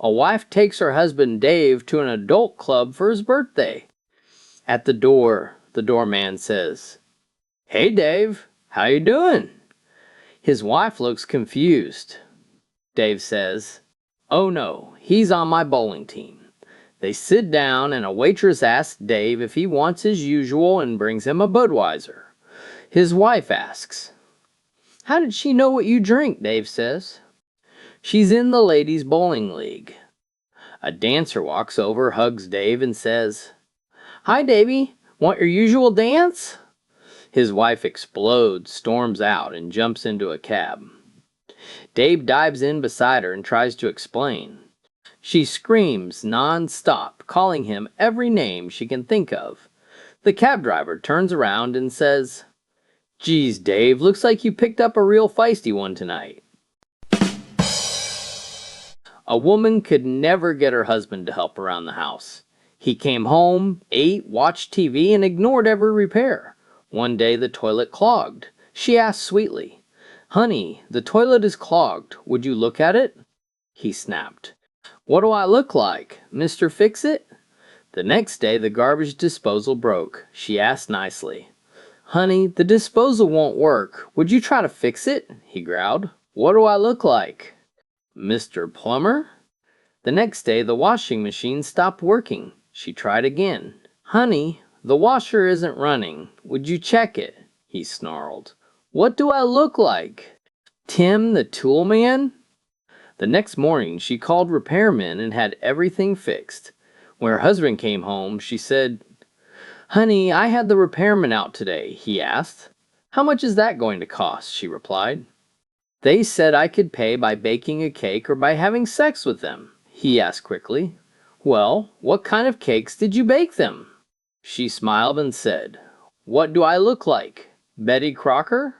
A wife takes her husband Dave to an adult club for his birthday. At the door, the doorman says, "Hey Dave, how you doing?" His wife looks confused. Dave says, "Oh no, he's on my bowling team." They sit down and a waitress asks Dave if he wants his usual and brings him a Budweiser. His wife asks, "How did she know what you drink?" Dave says. "She's in the ladies' bowling league." A dancer walks over, hugs Dave, and says, "Hi, Davey. Want your usual dance?" His wife explodes, storms out, and jumps into a cab. Dave dives in beside her and tries to explain. She screams non-stop, calling him every name she can think of. The cab driver turns around and says, "Geez, Dave, looks like you picked up a real feisty one tonight." A woman could never get her husband to help around the house. He came home, ate, watched TV, and ignored every repair. One day the toilet clogged. She asked sweetly, "Honey, the toilet is clogged. Would you look at it?" He snapped, "What do I look like? Mr. Fix-It?" The next day the garbage disposal broke. She asked nicely, "Honey, the disposal won't work. Would you try to fix it?" He growled, "What do I look like? Mr. Plumber?" The next day the washing machine stopped working. She tried again. "Honey, the washer isn't running. Would you check it?" He snarled, "What do I look like? Tim the tool man?" The next morning she called repairmen and had everything fixed. When her husband came home, she said, "Honey, I had the repairman out today." He asked, "How much is that going to cost?" She replied, "They said I could pay by baking a cake or by having sex with them." He asked quickly, "Well, what kind of cakes did you bake them?" She smiled and said, "What do I look like? Betty Crocker?"